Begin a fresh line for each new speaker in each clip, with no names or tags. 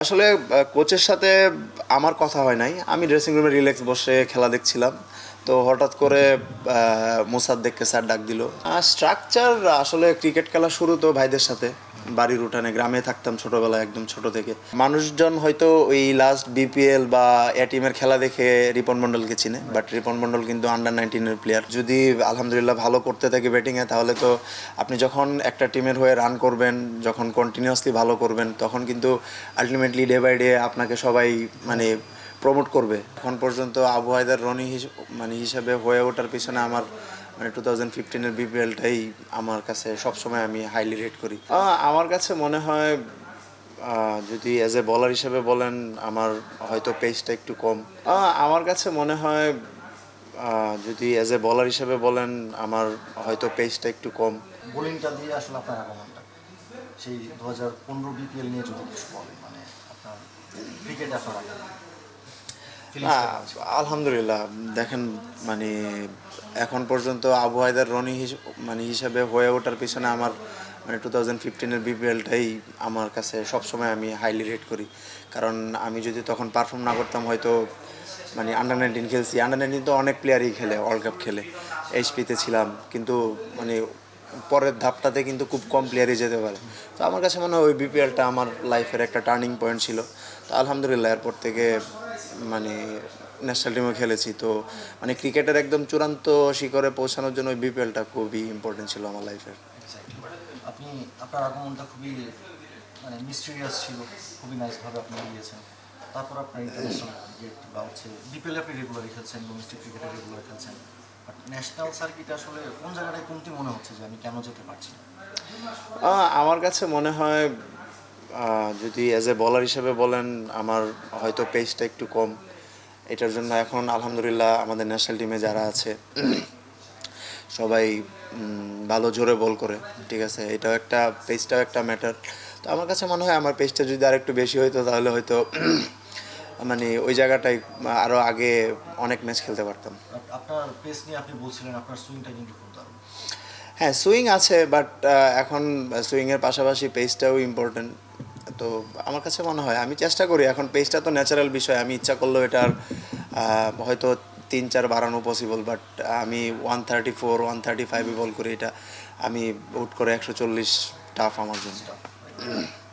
আসলে কোচের সাথে আমার কথা হয় নাই। আমি ড্রেসিং রুমে রিল্যাক্স বসে খেলা দেখছিলাম। তো হঠাৎ করে মোসাদ্দেককে স্যার ডাক দিল। স্ট্রাকচার আসলে ক্রিকেট খেলা শুরু তো ভাইদের সাথে বাড়ির উঠানে, গ্রামে থাকতাম ছোটোবেলায় একদম ছোট থেকে। মানুষজন হয়তো ওই লাস্ট বিপিএল বা এ টিমের খেলা দেখে রিপন মণ্ডলকে চিনে, বাট রিপন মণ্ডল কিন্তু আন্ডার 19-এর প্লেয়ার। যদি আলহামদুলিল্লাহ ভালো করতে থাকি ব্যাটিংয়ে, তাহলে তো আপনি যখন একটা টিমের হয়ে রান করবেন, যখন কন্টিনিউয়াসলি ভালো করবেন, তখন কিন্তু আলটিমেটলি ডে বাই ডে আপনাকে সবাই মানে প্রমোট করবে। এখন পর্যন্ত আবু হায়দার রনি হিসাবে হয়ে ওঠার পিছনে আমার 2015-এর বিপিএলটাই আমার কাছে সবসময় আমি হাইলি রেট করি। আমার কাছে মনে হয় যদি অ্যাজ এ বলার হিসেবে বলেন, আমার হয়তো পেসটা একটু কম। আমার কাছে মনে হয় যদি অ্যাজ এ বলার হিসেবে বলেন, আমার হয়তো পেসটা একটু কম।
বোলিংটা দিয়ে আসলে আপনার আগমনটা সেই 2015 বিপিএল নিয়ে যদি কিছু বলেন, মানে আপনার ক্রিকেট আপনার আগমন
আলহামদুলিল্লাহ, দেখেন মানে এখন পর্যন্ত আবু হায়দার রনি হিসাবে হয়ে ওঠার পিছনে আমার 2015-এর বিপিএলটাই আমার কাছে সবসময় আমি হাইলি রেট করি। কারণ আমি যদি তখন পারফর্ম না করতাম, হয়তো আন্ডার 19 খেলছি। আন্ডার 19 তো অনেক প্লেয়ারই খেলে, ওয়ার্ল্ড কাপ খেলে। এইচপিতে ছিলাম, কিন্তু মানে পরের ধাপটাতে কিন্তু খুব কম প্লেয়ারই যেতে পারে। তো আমার কাছে মনে হয় ওই বিপিএলটা আমার লাইফের একটা টার্নিং পয়েন্ট ছিল। তো আলহামদুলিল্লাহ এরপর থেকে মানে ন্যাশনাল টিমে খেলেছি। তো ক্রিকেটের একদম চূড়ান্ত শিখরে পৌঁছানোর জন্য ওই বিপিএলটা খুবই ইম্পর্টেন্ট ছিল আমার লাইফের।
আপনি আপনার আগমনটা খুবই মানে মিস্টিরিয়াস ছিল, খুবই নাইসভাবে আপনি গিয়েছেন। তারপর আপনার ইন্টারন্যাশনাল ক্রিকেট বা হচ্ছে বিপিএল আপনি রেগুলারই খেলছেন, ডোমেস্টিক ক্রিকেটে রেগুলার খেলছেন, বাট ন্যাশনাল সার্কিটে আসলে কোন জায়গাটায় কমতি মনে হচ্ছে যে আমি কেন যেতে পারছি না?
আমার কাছে মনে হয় যদি অ্যাজ এ বলার হিসেবে বলেন, আমার হয়তো পেসটা একটু কম। এটার জন্য এখন আলহামদুলিল্লাহ আমাদের ন্যাশনাল টিমে যারা আছে সবাই ভালো জোরে বল করে, ঠিক আছে। এটাও একটা, পেসটাও একটা ম্যাটার। তো আমার কাছে মনে হয় আমার পেসটা যদি আর একটু বেশি হইতো, তাহলে হয়তো ওই জায়গাটায় আরও আগে অনেক ম্যাচ খেলতে পারতাম।
আপনার পেস নিয়ে আপনি বলছিলেন আপনার সুইংটা কিন্তু খুব দারুণ।
হ্যাঁ, সুইং আছে, বাট এখন সুইংয়ের পাশাপাশি পেসটাও ইম্পর্টেন্ট। তো আমার কাছে মনে হয় আমি চেষ্টা করি। এখন পেসটা তো ন্যাচারাল বিষয়, আমি ইচ্ছা করলেও এটার হয়তো 3-4 বাড়ানো পসিবল, বাট আমি 134 135 বল করি। এটা আমি আউট করে 140 টাফ আমার জন্য।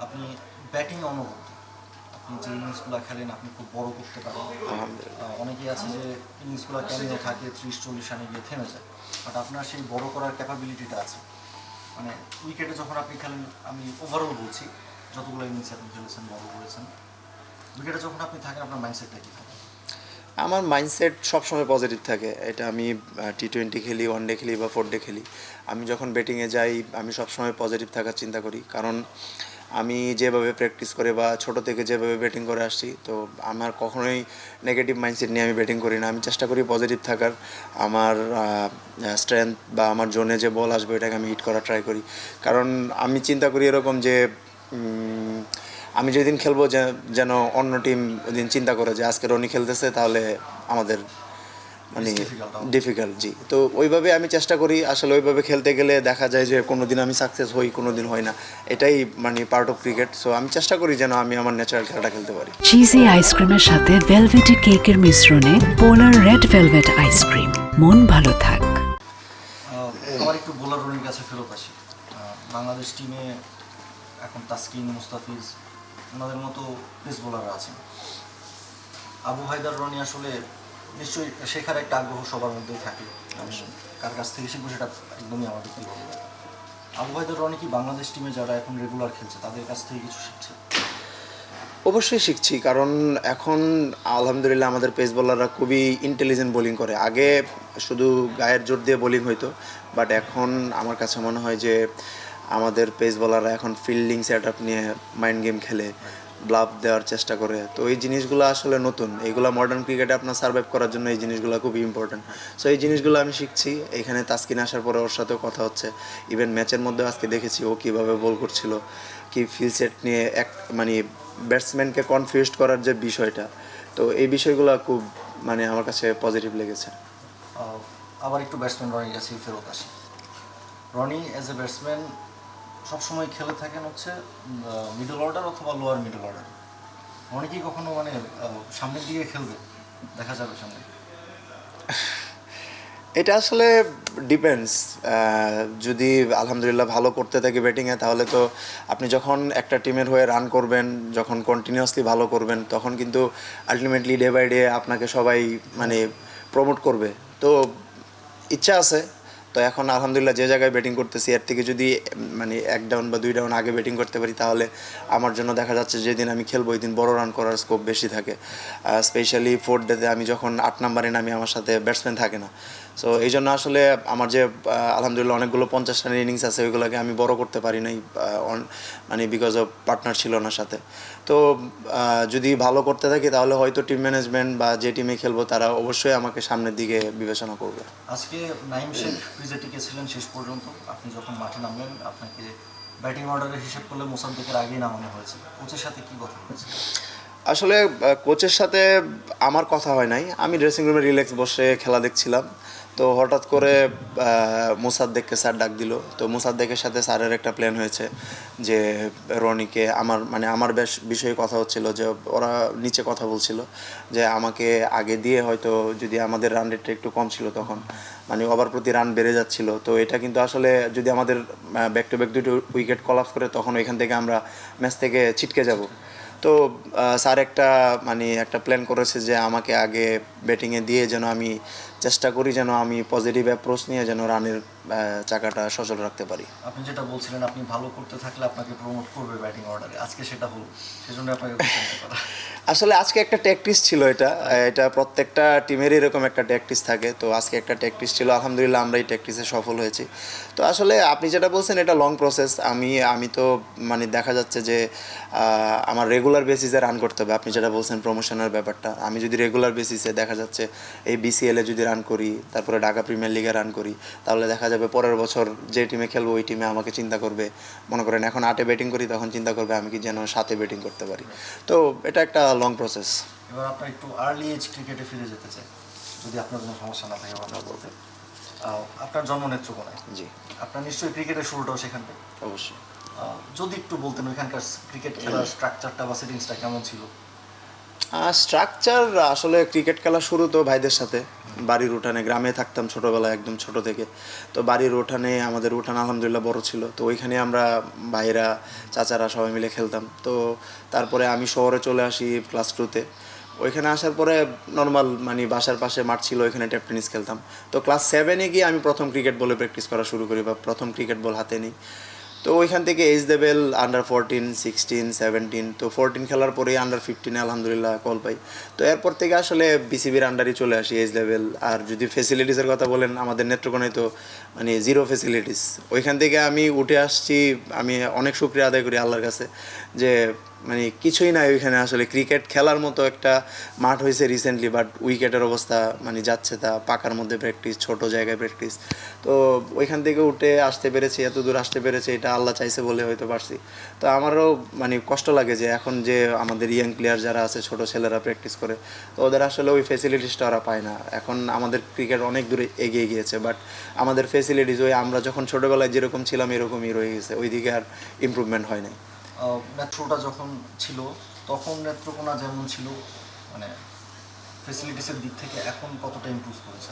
আপনি ব্যাটিং অনুভূতি, আপনি যে ইনিংসগুলো খেলেন আপনি খুব বড় করতে পারেন। অনেকেই আছে যে ইনিংসগুলো ক্যামিও থাকে 30-40 রানে গিয়ে থেমে যায়, বাট আপনার সেই বড় করার ক্যাপাবিলিটিটা আছে। মানে উইকেটে যখন আপনি খেলেন, আমি ওভারঅল বলছি, যতগুলো ইনিংস আপনি খেলেছেন বড় করেছেন, উইকেটে যখন আপনি থাকেন আপনার মাইন্ডসেটটা কী থাকে?
আমার মাইন্ডসেট সবসময় পজিটিভ থাকে। এটা আমি টি20 খেলি, ওয়ানডে খেলি বা 4ডে খেলি। আমি যখন ব্যাটিংয়ে যাই, আমি সবসময় পজিটিভ থাকার চিন্তা করি। কারণ আমি যেভাবে প্র্যাকটিস করে বা ছোটো থেকে যেভাবে ব্যাটিং করে আসছি, তো আমার কখনোই নেগেটিভ মাইন্ডসেট নিয়ে আমি ব্যাটিং করি না। আমি চেষ্টা করি পজিটিভ থাকার। আমার স্ট্রেংথ বা আমার জোনে যে বল আসবে, এটাকে আমি হিট করার ট্রাই করি। কারণ আমি চিন্তা করি এরকম যে আমি যেদিন খেলবো, যেন অন্য টিম ওদিন চিন্তা করে যে আজকে রনি খেলতেছে, তাহলে আমাদের ডিফিকাল্ট। জি, তো ওইভাবে আমি চেষ্টা করি। আসলে ওইভাবে খেলতে গেলে দেখা যায় যে কোনো দিন আমি সাকসেস হই, কোনো দিন হয় না। এটাই পার্ট অফ ক্রিকেট। সো আমি চেষ্টা করি যেন আমি আমার ন্যাচারাল খেলাটা খেলতে পারি।
চিজি আইসক্রিমের সাথে ভেলভেটি কেকের মিশ্রণে পোলার রেড ভেলভেট আইসক্রিম, মন ভালো থাক।
আমার একটু বোলার রনির কাছে ফেরত আসি। বাংলাদেশ টিমে এখন তাসকিন, মুস্তাফিজ, ওনাদের মতো পেস বোলাররা আছেন। আবু হায়দার রনি আসলে নিশ্চয়ই শেখার একটা আগ্রহ সবার মধ্যেই থাকে। আমি কার কাছ থেকে শিখবো সেটা একদমই আমাদের কি বলবো। আবু হায়দার রনি কি বাংলাদেশ টিমে যারা এখন রেগুলার খেলছে তাদের কাছ থেকে কিছু শিখছে?
অবশ্যই শিখছি, কারণ এখন আলহামদুলিল্লাহ আমাদের পেস বোলাররা খুবই ইন্টেলিজেন্ট বোলিং করে। আগে শুধু গায়ের জোর দিয়ে বোলিং হইতো, বাট এখন আমার কাছে মনে হয় যে আমাদের পেস বোলাররা এখন ফিল্ডিং সেট আপ নিয়ে মাইন্ড গেম খেলে, ব্লাফ দেওয়ার চেষ্টা করে। তো এই জিনিসগুলো আসলে নতুন। এইগুলো মডার্ন ক্রিকেটে আপনার সার্ভাইভ করার জন্য এই জিনিসগুলো খুবই ইম্পর্টেন্ট। সো এই জিনিসগুলো আমি শিখছি। এখানে তাসকিন আসার পরে ওর সাথেও কথা হচ্ছে। ইভেন ম্যাচের মধ্যে আজকে দেখেছি ও কীভাবে বল করছিল, কি ফিল সেট নিয়ে ব্যাটসম্যানকে কনফিউজড করার যে বিষয়টা। তো এই বিষয়গুলো খুব আমার কাছে পজিটিভ লেগেছে।
আবার একটু ব্যাটসম্যান রনির কাছে ফেরত আসি। রনি অ্যাজ এ ব্যাটসম্যান সবসময় খেলে থাকেন হচ্ছে মিডল অর্ডার অথবা লোয়ার মিডল অর্ডার। অনেকেই কখনো মানে সামনের দিকে খেলবে, দেখা যাবে সামনে?
এটা আসলে ডিপেন্ডস। যদি আলহামদুলিল্লাহ ভালো করতে থাকি ব্যাটিংয়ে, তাহলে তো আপনি যখন একটা টিমের হয়ে রান করবেন, যখন কন্টিনিউয়াসলি ভালো করবেন, তখন কিন্তু আলটিমেটলি ডে বাই ডে আপনাকে সবাই মানে প্রমোট করবে। তো ইচ্ছা আছে। তো এখন আলহামদুলিল্লাহ যে জায়গায় ব্যাটিং করতেছি, এর থেকে যদি মানে 1 ডাউন বা 2 ডাউন আগে ব্যাটিং করতে পারি, তাহলে আমার জন্য দেখা যাচ্ছে যেদিন আমি খেলবো ওই দিন বড় রান করার স্কোপ বেশি থাকে। স্পেশালি 4th ডেতে আমি যখন 8 নম্বরে নামি, আমার সাথে ব্যাটসম্যান থাকে না। সো এই জন্য আসলে আমার যে আলহামদুলিল্লাহ অনেকগুলো 50 রানের ইনিংস আছে, ওইগুলোকে আমি বড় করতে পারি নাই, মানে বিকজ অফ পার্টনার ছিল না সাথে। তো যদি ভালো করতে থাকি, তাহলে হয়তো টিম ম্যানেজমেন্ট বা যে টিমে খেলবো তারা অবশ্যই আমাকে সামনের দিকে বিবেচনা করবে।
আজকে নাইম শেখ ক্রিজে টিকেছিলেন শেষ পর্যন্ত। আপনি যখন মাঠে নামলেন, আপনাকে ব্যাটিং অর্ডারের হিসেব করলে মোসাদ্দেকের আগেই নামানো হয়েছে। কোচের সাথে কি কথা হয়েছে?
আসলে কোচের সাথে আমার কথা হয় নাই, আমি ড্রেসিং রুমে রিল্যাক্স বসে খেলা দেখছিলাম। তো হঠাৎ করে মোসাদ্দেককে স্যার ডাক দিল। তো মোসাদ্দেকের সাথে স্যারের একটা প্ল্যান হয়েছে যে রনিকে আমার বিষয়ে কথা হচ্ছিল, যে ওরা নিচে কথা বলছিল যে আমাকে আগে দিয়ে হয়তো, যদি আমাদের রান রেটটা একটু কম ছিল তখন, মানে ওভার প্রতি রান বেড়ে যাচ্ছিল, তো এটা কিন্তু আসলে যদি আমাদের ব্যাক টু ব্যাক 2টো উইকেট কলাপস করে, তখন ওইখান থেকে আমরা ম্যাচ থেকে ছিটকে যাব। তো স্যার একটা প্ল্যান করেছে যে আমাকে আগে ব্যাটিংয়ে দিয়ে যেন আমি চেষ্টা করি, যেন আমি পজিটিভ অ্যাপ্রোচ নিয়ে যেন রানের চাকাটা সচল রাখতে পারি।
আপনি যেটা বলছিলেন, আপনি ভালো করতে থাকলে আপনাকে প্রমোট করবে ব্যাটিং অর্ডারে, আজকে সেটা হলো, সেজন্য আপনাকে কোশ্চেনটা করা।
আসলে আজকে একটা ট্যাকটিস ছিল, এটা প্রত্যেকটা টিমেরই এরকম একটা ট্যাকটিস থাকে। তো আজকে একটা ট্যাকটিস ছিল, আলহামদুলিল্লাহ আমরা এই ট্যাকটিসে সফল হয়েছি। তো আসলে আপনি যেটা বলছেন এটা লং প্রসেস। আমি তো মানে দেখা যাচ্ছে যে আমার রেগুলার বেসিসে রান করতে হবে। আপনি যেটা বলছেন প্রমোশনের ব্যাপারটা, আমি যদি রেগুলার বেসিসে দেখা যাচ্ছে এই বিসিএলে যদি রান করি, তারপরে ঢাকা প্রিমিয়ার লিগে রান করি, তাহলে দেখা যাবে পরের বছর যে টিমে খেলবো ওই টিমে আমাকে চিন্তা করবে। মনে করেন এখন 8-এ ব্যাটিং করি, তখন চিন্তা করবে আমি কি যেন 7-এ ব্যাটিং করতে পারি। তো এটা একটা লং প্রসেস।
এবার আপনার একটু আর্লি এজ ক্রিকেটে ফিরে যেতে চাই, যদি আপনার কোনো সমস্যা না থাকে কথা বলতে। আপনার জন্ম নেত্রকোনায়।
জি,
আপনার নিশ্চয়ই ক্রিকেটের শুরুটাও সেখান থেকে।
অবশ্যই।
যদি একটু বলতেন ওইখানকার ক্রিকেট খেলার স্ট্রাকচারটা বা সেটিংসটা কেমন ছিল?
স্ট্রাকচার আসলে ক্রিকেট খেলা শুরু তো ভাইদের সাথে বাড়ির উঠানে, গ্রামে থাকতাম ছোটোবেলায় একদম ছোট থেকে। তো বাড়ির উঠানে, আমাদের উঠান আলহামদুলিল্লাহ বড় ছিল, তো ওইখানে আমরা ভাইরা চাচারা সবাই মিলে খেলতাম। তো তারপরে আমি শহরে চলে আসি ক্লাস 2-তে। ওইখানে আসার পরে নর্মাল মানে বাসার পাশে মাঠ ছিল, ওইখানে টেপ টেনিস খেলতাম। তো ক্লাস 7-এ গিয়ে আমি প্রথম ক্রিকেট বলে প্র্যাকটিস করা শুরু করি, বা প্রথম ক্রিকেট বল হাতে নিই। তো ওইখান থেকে এজ লেভেল আন্ডার 14, 16, 17। তো 14 খেলার পরেই আন্ডার 15-এ আলহামদুলিল্লাহ কল পাই। তো এরপর থেকে আসলে বিসিবির আন্ডারই চলে আসি এজ লেভেল। আর যদি ফেসিলিটিসের কথা বলেন, আমাদের নেত্রকোনায় তো মানে জিরো ফেসিলিটিস। ওইখান থেকে আমি উঠে আসছি, আমি অনেক শুকরিয়া আদায় করি আল্লাহর কাছে যে মানে কিছুই নাই ওইখানে। আসলে ক্রিকেট খেলার মতো একটা মাঠ হয়েছে রিসেন্টলি, বাট উইকেটের অবস্থা মানে যাচ্ছে তা, পাকার মধ্যে প্র্যাকটিস, ছোট জায়গায় প্র্যাকটিস। তো ওইখান থেকে উঠে আসতে পেরেছি, এত দূর আসতে পেরেছি, এটা আল্লাহ চাইছে বলে হয়তো পারছি। তো আমারও মানে কষ্ট লাগে যে এখন যে আমাদের ইয়াং প্লেয়ার যারা আছে, ছোট ছেলেরা প্র্যাকটিস করে, তো ওদের আসলে ওই ফেসিলিটিসটা ওরা পায় না। এখন আমাদের ক্রিকেট অনেক দূরে এগিয়ে গিয়েছে, বাট আমাদের ফেসিলিটিস ওই আমরা যখন ছোটোবেলায় যেরকম ছিলাম এরকমই রয়ে গেছে, ওই দিকে আর ইমপ্রুভমেন্ট হয় নাই।
মেট্রোটা যখন ছিল তখন নেত্রকোনা যেমন ছিল, মানে ফেসিলিটিসের দিক থেকে এখন কতটা ইমপ্রুভ করেছে?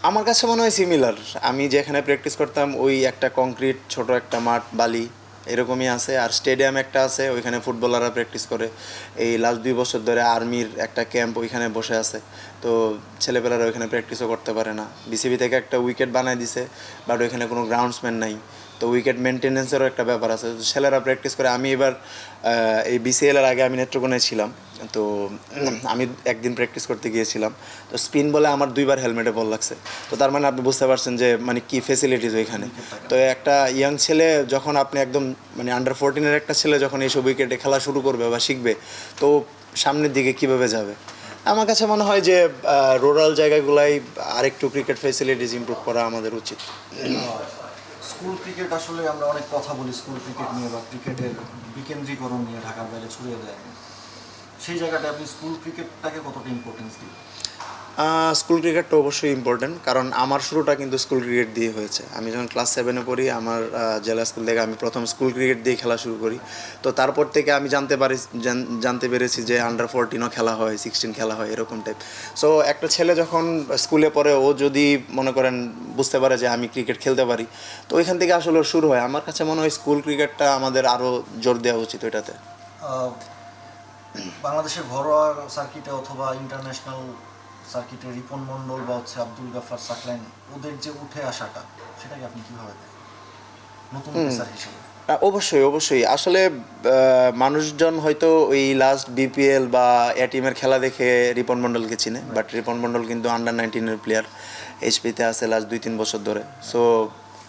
আমার কাছে মনে হয় সিমিলার। আমি যেখানে প্র্যাকটিস করতাম ওই একটা কংক্রিট ছোট একটা মাঠ, বালি এরকমই আছে। আর স্টেডিয়াম একটা আছে, ওইখানে ফুটবলাররা প্র্যাকটিস করে। এই লাস্ট 2 বছর ধরে আর্মির একটা ক্যাম্প ওইখানে বসে আছে, তো ছেলেপেলারা ওইখানে প্র্যাকটিসও করতে পারে না। বিসিবি থেকে একটা উইকেট বানায় দিছে, বাট ওইখানে কোনো গ্রাউন্ডসম্যান নাই। তো উইকেট মেনটেন্যান্সেরও একটা ব্যাপার আছে, তো ছেলেরা প্র্যাকটিস করে। আমি এবার এই বিসিএলের আগে আমি নেত্রকোনায় ছিলাম, তো আমি একদিন প্র্যাকটিস করতে গিয়েছিলাম। তো স্পিন বলে আমার 2বার হেলমেটে বল লাগছে। তো তার মানে আপনি বুঝতে পারছেন যে মানে কী ফেসিলিটিস ওইখানে। তো একটা ইয়াং ছেলে যখন আপনি একদম মানে আন্ডার 14-এর একটা ছেলে যখন এইসব উইকেটে খেলা শুরু করবে বা শিখবে, তো সামনের দিকে কীভাবে যাবে। আমার কাছে মনে হয় যে রুরাল জায়গাগুলাই আরেকটু ক্রিকেট ফেসিলিটিস ইমপ্রুভ করা আমাদের উচিত।
স্কুল ক্রিকেট আসলে আমরা অনেক কথা বলি স্কুল ক্রিকেট নিয়ে বা ক্রিকেটের বিকেন্দ্রীকরণ নিয়ে, ঢাকার বাইরে ছড়িয়ে দেয়, সেই জায়গাটা আপনি স্কুল ক্রিকেটটাকে কতটা ইম্পর্টেন্স দিন?
স্কুল ক্রিকেটটা অবশ্যই ইম্পর্টেন্ট, কারণ আমার শুরুটা কিন্তু স্কুল ক্রিকেট দিয়ে হয়েছে। আমি যখন ক্লাস 7-এ পড়ি, আমার জেলা স্কুল থেকে আমি প্রথম স্কুল ক্রিকেট দিয়ে খেলা শুরু করি। তো তারপর থেকে আমি জানতে পেরেছি যে আন্ডার 14ও খেলা হয়, 16 খেলা হয়, এরকম টাইপ। সো একটা ছেলে যখন স্কুলে পড়ে, ও যদি মনে করেন বুঝতে পারে যে আমি ক্রিকেট খেলতে পারি, তো ওইখান থেকে আসলে ওর শুরু হয়। আমার কাছে মনে হয় স্কুল ক্রিকেটটা আমাদের আরও জোর দেওয়া উচিত ওইটাতে।
বাংলাদেশের ঘরোয়া সার্কিটে অথবা ইন্টারন্যাশনাল সার্কিটে রিপন মণ্ডল বা হচ্ছে আব্দুল গাফার সাকলাইন, ওদের যে উঠে আসাটা, সেটাকে আপনি কীভাবে দেখেন নতুন পেসার হিসেবে?
অবশ্যই আসলে মানুষজন হয়তো ওই লাস্ট বিপিএল বা এ টিমের খেলা দেখে রিপন মণ্ডলকে চিনে, বাট রিপন মণ্ডল কিন্তু আন্ডার 19-এর প্লেয়ার, এইচপিতে আছে লাস্ট 2-3 বছর ধরে। সো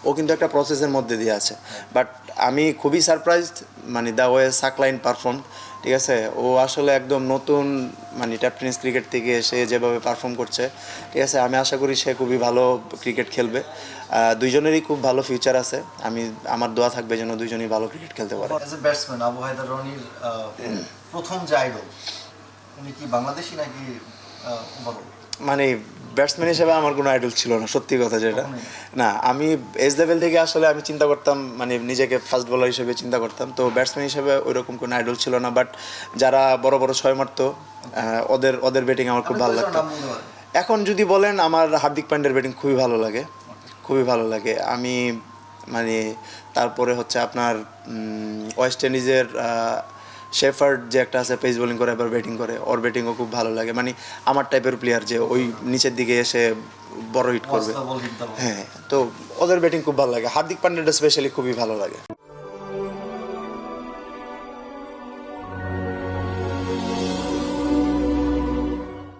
ও কিন্তু একটা প্রসেসের মধ্যে দিয়ে আছে। বাট আমি খুবই সারপ্রাইজড, মানে দ্য ওয়ে সাকলাইন পারফর্ম, ঠিক আছে। ও আসলে একদম নতুন, মানে ট্যাপ টেনিস ক্রিকেট থেকে সে যেভাবে পারফর্ম করছে, ঠিক আছে, আমি আশা করি সে খুবই ভালো ক্রিকেট খেলবে। দুইজনেরই খুব ভালো ফিউচার আছে। আমার দোয়া থাকবে যেন দুইজনই ভালো ক্রিকেট খেলতে পারে।
As a batsman Abu Haidar রনির প্রথম যে আইডল, উনি কি বাংলাদেশি নাকি ওভারঅল?
মানে ব্যাটসম্যান হিসেবে আমার কোনো আইডল ছিল না, সত্যি কথা যেটা। না, আমি এজ লেভেল থেকে আসলে আমি চিন্তা করতাম, মানে নিজেকে ফাস্ট বোলার হিসেবে চিন্তা করতাম। তো ব্যাটসম্যান হিসেবে ওইরকম কোনো আইডল ছিল না। বাট যারা বড় বড় ছয় মারতো, ওদের ব্যাটিং আমার খুব ভালো লাগতো। এখন যদি বলেন, আমার হার্দিক পান্ডের ব্যাটিং খুবই ভালো লাগে। আমি মানে তারপরে হচ্ছে আপনার ওয়েস্ট ইন্ডিজের শেফার্ড যে একটা আছে, পেস বোলিং করে এবার ব্যাটিং করে, ওর ব্যাটিংও খুব ভালো লাগে। মানে আমার টাইপের প্লেয়ার যে ওই নিচের দিকে এসে বড় হিট করবে। হ্যাঁ, তো ওদের ব্যাটিং খুব ভালো লাগে। হার্দিক পান্ডেটা স্পেশালি খুবই ভালো লাগে।